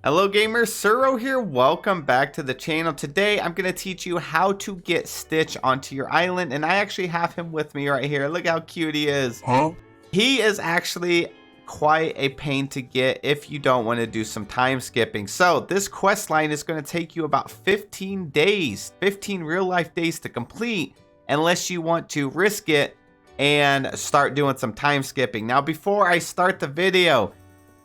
Hello gamers, Suro here. Welcome back to the channel. Today I'm going to teach you how to get Stitch onto your island, and I actually have him with me right here. Look how cute he is. He is actually quite a pain to get if you don't want to do some time skipping. So this quest line is going to take you about 15 days, 15 real life days to complete, unless you want to risk it and start doing some time skipping. Now before I start the video,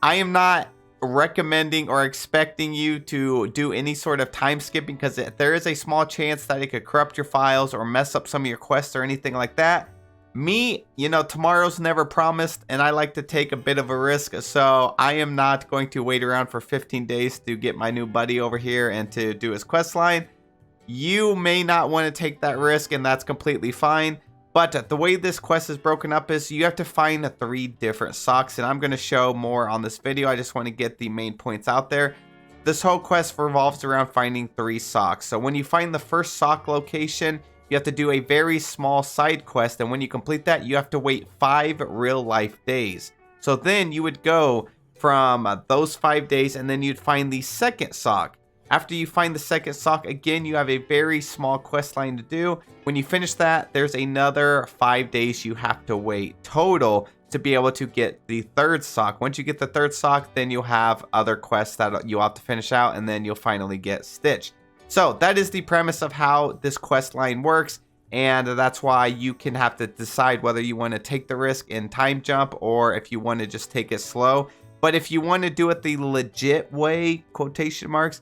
I am not recommending or expecting you to do any sort of time skipping, because there is a small chance that it could corrupt your files or mess up some of your quests or anything like that. Me, tomorrow's never promised, and I like to take a bit of a risk, so I am not going to wait around for 15 days to get my new buddy over here and to do his quest line. You may not want to take that risk, and that's completely fine. But the way this quest is broken up is you have to find 3 different socks, and I'm going to show more on this video. I just want to get the main points out there. This whole quest revolves around finding 3 socks. So when you find the first sock location, you have to do a very small side quest, and when you complete that, you have to wait 5 real life days. So then you would go from those 5 days, and then you'd find the second sock. After you find the second sock, again, you have a very small quest line to do. When you finish that, there's another 5 days you have to wait total to be able to get the third sock. Once you get the third sock, then you'll have other quests that you'll have to finish out, and then you'll finally get Stitch. So that is the premise of how this quest line works, and that's why you can have to decide whether you want to take the risk and time jump, or if you want to just take it slow. But if you want to do it the legit way, quotation marks,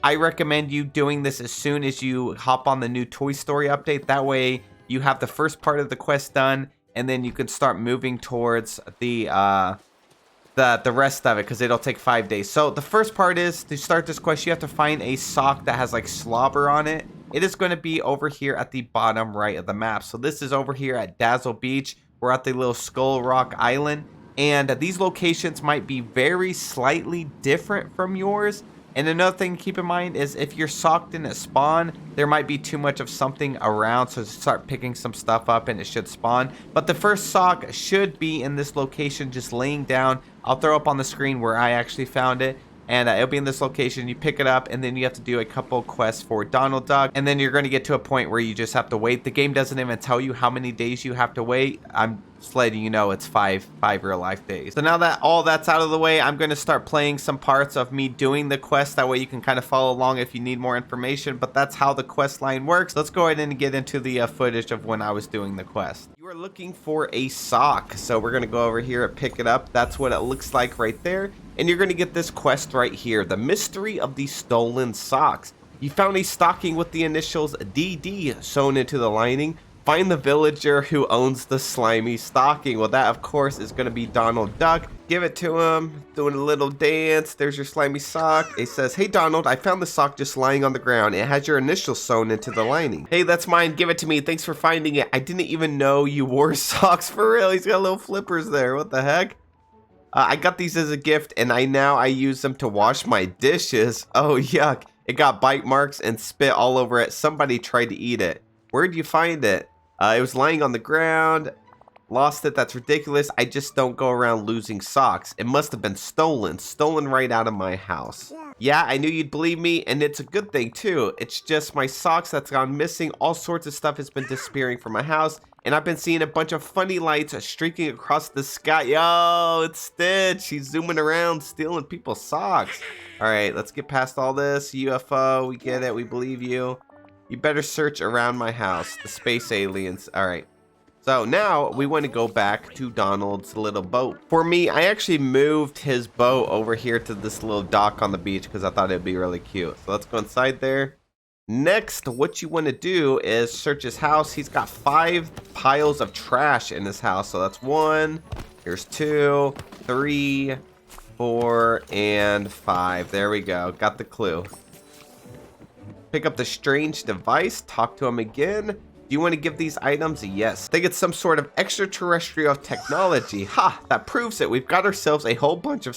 I recommend you doing this as soon as you hop on the new Toy Story update. That way you have the first part of the quest done, and then you can start moving towards the rest of it, because it'll take 5 days. So the first part is, to start this quest, you have to find a sock that has like slobber on it. It is going to be over here at the bottom right of the map. So this is over here at Dazzle Beach. We're at the little Skull Rock Island, and these locations might be very slightly different from yours. And another thing to keep in mind is, if you're socked in at spawn, there might be too much of something around, so start picking some stuff up and it should spawn. But the first sock should be in this location, just laying down. I'll throw up on the screen where I actually found it, and it'll be in this location. You pick it up, and then you have to do a couple quests for Donald Duck, and then you're going to get to a point where you just have to wait. The game doesn't even tell you how many days you have to wait. I'm just letting you know it's five real life days. So now that all that's out of the way, I'm going to start playing some parts of me doing the quest. That way you can kind of follow along if you need more information, but that's how the quest line works. Let's go ahead and get into the footage of when I was doing the quest. You are looking for a sock, so we're going to go over here and pick it up. That's what it looks like right there. And you're going to get this quest right here, the mystery of the stolen socks. You found a stocking with the initials DD sewn into the lining. Find the villager who owns the slimy stocking. Well, that of course is going to be Donald Duck. Give it to him, doing a little dance. There's your slimy sock. It says, "Hey Donald, I found the sock just lying on the ground. It has your initials sewn into the lining." "Hey, that's mine. Give it to me. Thanks for finding it. I didn't even know you wore socks for real." He's got little flippers there. What the heck? I got these as a gift, and I use them to wash my dishes. Oh, yuck. It got bite marks and spit all over it. Somebody tried to eat it. Where'd you find it? It was lying on the ground. Lost it. That's ridiculous. I just don't go around losing socks. It must have been stolen. Stolen right out of my house. Yeah, I knew you'd believe me, and it's a good thing, too. It's just my socks that's gone missing. All sorts of stuff has been disappearing from my house, and I've been seeing a bunch of funny lights streaking across the sky. Yo, it's Stitch. He's zooming around, stealing people's socks. All right, let's get past all this. UFO, we get it. We believe you. You better search around my house. The space aliens. All right. So now we want to go back to Donald's little boat. For me, I actually moved his boat over here to this little dock on the beach because I thought it'd be really cute. So let's go inside there. Next, what you want to do is search his house. He's got 5 piles of trash in his house. So that's 1, here's 2, 3, 4, and 5. There we go. Got the clue. Pick up the strange device. Talk to him again. Do you want to give these items? Yes. Think it's some sort of extraterrestrial technology. Ha! That proves it. We've got ourselves a whole bunch of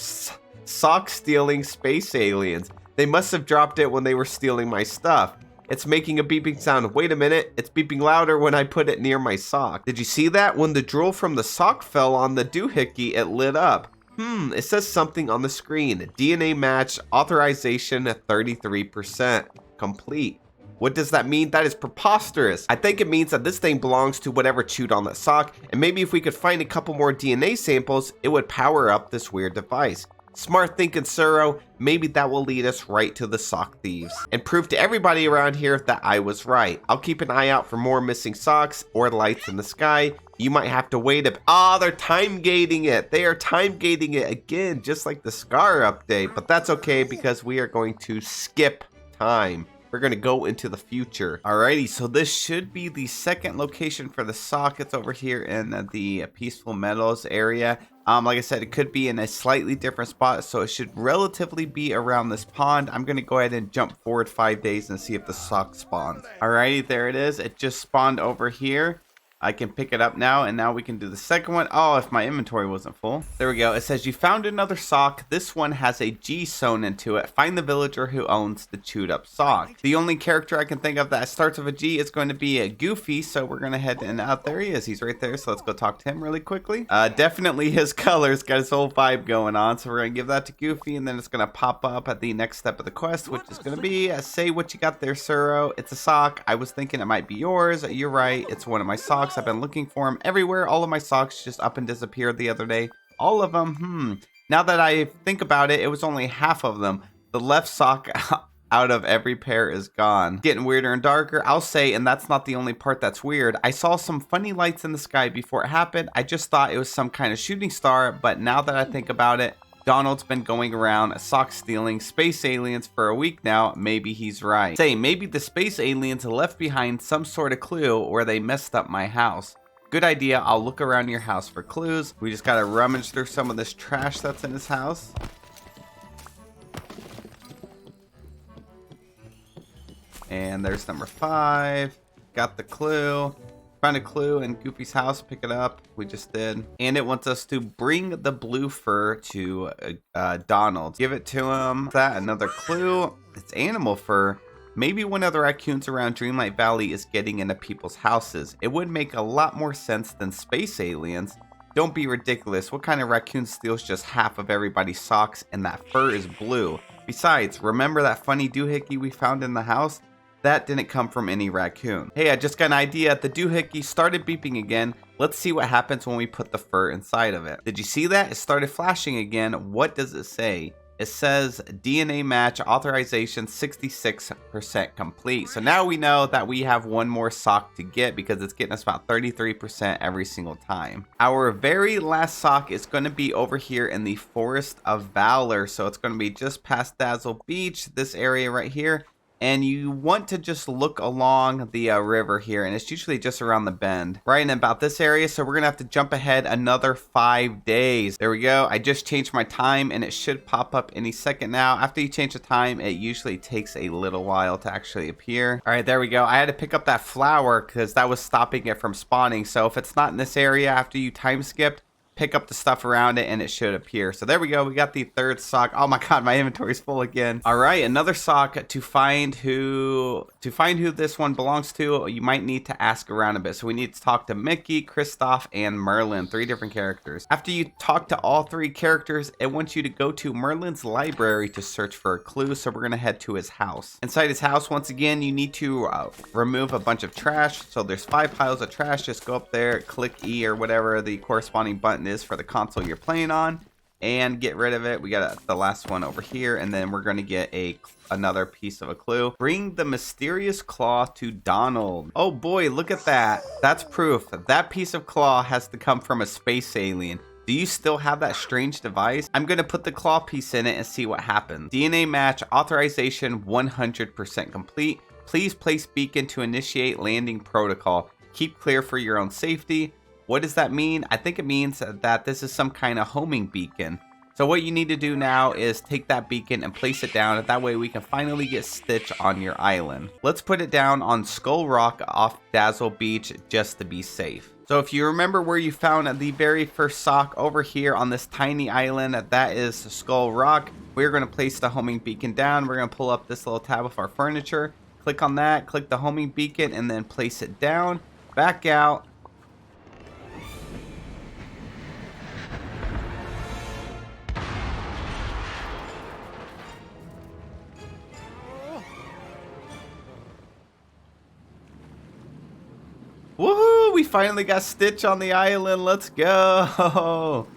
sock-stealing space aliens. They must have dropped it when they were stealing my stuff. It's making a beeping sound. Wait a minute. It's beeping louder when I put it near my sock. Did you see that? When the drool from the sock fell on the doohickey, it lit up. It says something on the screen. DNA match authorization 33% complete. What does that mean? That is preposterous. I think it means that this thing belongs to whatever chewed on that sock, and maybe if we could find a couple more DNA samples, it would power up this weird device. Smart thinking, Suro. Maybe that will lead us right to the sock thieves and prove to everybody around here that I was right. I'll keep an eye out for more missing socks or lights in the sky. You might have to wait they're time gating it. They are time gating it again, just like the Scar update, but that's okay because we are going to skip time. We're going to go into the future. Alrighty, so this should be the second location for the sock. It's over here in the Peaceful Meadows area. Like I said, it could be in a slightly different spot, so it should relatively be around this pond. I'm going to go ahead and jump forward 5 days and see if the sock spawns. Alrighty, there it is. It just spawned over here. I can pick it up now, and now we can do the second one. Oh, if my inventory wasn't full. There we go. It says you found another sock. This one has a G sewn into it. Find the villager who owns the chewed up sock. The only character I can think of that starts with a G is going to be a Goofy, so we're going to head and out. There he is. He's right there, so let's go talk to him really quickly. Definitely his colors got his whole vibe going on, so we're going to give that to Goofy, and then it's going to pop up at the next step of the quest, which is going to be, say what you got there, Suro. It's a sock. I was thinking it might be yours. You're right. It's one of my socks. I've been looking for them everywhere. All of my socks just up and disappeared the other day. All of them. Now that I think about it, it was only half of them. The left sock out of every pair is gone. Getting weirder and darker, I'll say, and that's not the only part that's weird. I saw some funny lights in the sky before it happened. I just thought it was some kind of shooting star, but now that I think about it, Donald's been going around sock stealing space aliens for a week now. Maybe he's right. Say, maybe the space aliens left behind some sort of clue where they messed up my house. Good idea. I'll look around your house for clues. We just gotta rummage through some of this trash that's in his house. And there's number 5. Got the clue. Found a clue in Goofy's house. Pick it up. We just did. And it wants us to bring the blue fur to Donald. Give it to him. That another clue. It's animal fur. Maybe one of the raccoons around Dreamlight Valley is getting into people's houses. It would make a lot more sense than space aliens. Don't be ridiculous. What kind of raccoon steals just half of everybody's socks and that fur is blue? Besides, remember that funny doohickey we found in the house? That didn't come from any raccoon. Hey, I just got an idea. The doohickey started beeping again. Let's see what happens when we put the fur inside of it. Did you see that? It started flashing again. What does it say? It says DNA match authorization 66% complete. So now we know that we have one more sock to get because it's getting us about 33% every single time. Our very last sock is going to be over here in the Forest of Valor. So it's going to be just past Dazzle Beach, this area right here. And you want to just look along the river here, and it's usually just around the bend, right in about this area. So we're gonna have to jump ahead another 5 days. There we go. I just changed my time, and it should pop up any second now. After you change the time, it usually takes a little while to actually appear. All right, there we go. I had to pick up that flower because that was stopping it from spawning. So if it's not in this area after you time skipped, pick up the stuff around it and it should appear. So there we go. We got the third sock. Oh my god, my inventory's full again. All right, another sock. To find who this one belongs to, you might need to ask around a bit. So we need to talk to Mickey, Kristoff, and Merlin, 3 different characters. After you talk to all 3 characters, it wants you to go to Merlin's library to search for a clue. So we're gonna head to his house. Inside his house, once again, you need to remove a bunch of trash. So there's 5 piles of trash. Just go up there, click E or whatever the corresponding button is for the console you're playing on, and get rid of it. We got the last one over here, and then we're going to get another piece of a clue. Bring the mysterious claw to Donald. Oh boy, look at that. That's proof that piece of claw has to come from a space alien. Do you still have that strange device? I'm going to put the claw piece in it and see what happens. DNA match authorization 100% complete. Please place beacon to initiate landing protocol. Keep clear for your own safety. What does that mean? I think it means that this is some kind of homing beacon. So what you need to do now is take that beacon and place it down. That way we can finally get Stitch on your island. Let's put it down on Skull Rock off Dazzle Beach just to be safe. So if you remember where you found the very first sock over here on this tiny island, that is Skull Rock. We're going to place the homing beacon down. We're going to pull up this little tab of our furniture. Click on that, click the homing beacon, and then place it down. Back out. we finally got Stitch on the island. Let's go.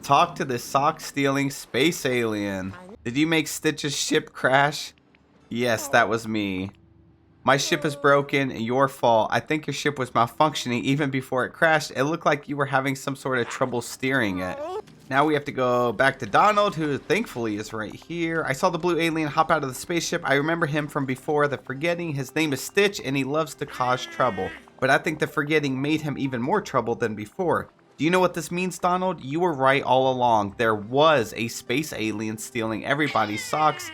Talk to the sock-stealing space alien. Did you make Stitch's ship crash? Yes, that was me. My ship is broken. Your fault. I think your ship was malfunctioning even before it crashed. It looked like you were having some sort of trouble steering it. Now we have to go back to Donald, who thankfully is right here. I saw the blue alien hop out of the spaceship. I remember him from before the forgetting. His name is Stitch, and he loves to cause trouble. But I think the forgetting made him even more trouble than before. Do you know what this means, Donald? You were right all along. There was a space alien stealing everybody's socks,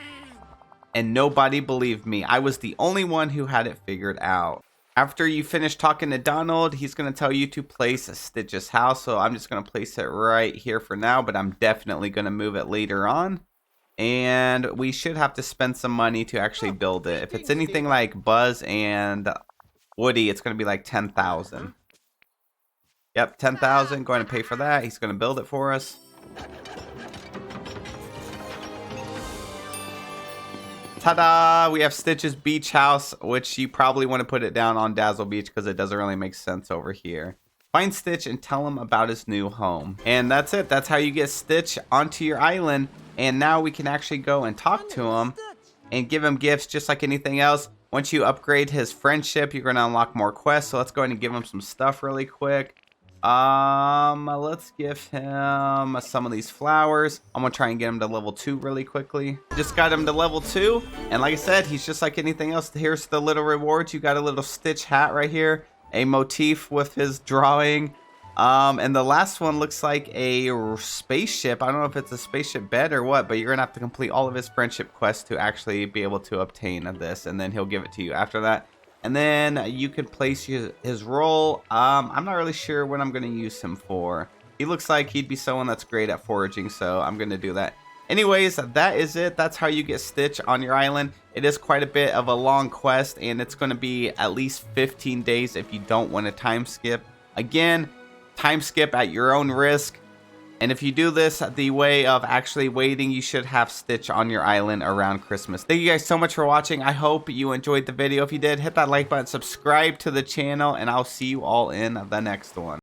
and nobody believed me. I was the only one who had it figured out. After you finish talking to Donald, he's going to tell you to place Stitch's house. So I'm just going to place it right here for now, but I'm definitely going to move it later on. And we should have to spend some money to actually build it. If it's anything like Buzz and Woody, it's going to be like 10,000. Yep, 10,000. Going to pay for that. He's going to build it for us. Ta-da! We have Stitch's beach house, which you probably want to put it down on Dazzle Beach because it doesn't really make sense over here. Find Stitch and tell him about his new home. And that's it. That's how you get Stitch onto your island. And now we can actually go and talk to him and give him gifts just like anything else. Once you upgrade his friendship, you're going to unlock more quests. So let's go ahead and give him some stuff really quick. Let's give him some of these flowers. I'm gonna try and get him to level 2 really quickly. Just got him to level 2, and like I said, he's just like anything else. Here's the little rewards. You got a little Stitch hat right here, a motif with his drawing, and the last one looks like a spaceship. I don't know if it's a spaceship bed or what, but you're gonna have to complete all of his friendship quests to actually be able to obtain this, and then he'll give it to you after that. And then you could place his role. I'm not really sure what I'm going to use him for. He looks like he'd be someone that's great at foraging, so I'm going to do that. Anyways, that is it. That's how you get Stitch on your island. It is quite a bit of a long quest, and it's going to be at least 15 days if you don't want to time skip. Again, time skip at your own risk. And if you do this the way of actually waiting, you should have Stitch on your island around Christmas. Thank you guys so much for watching. I hope you enjoyed the video. If you did, hit that like button, subscribe to the channel, and I'll see you all in the next one.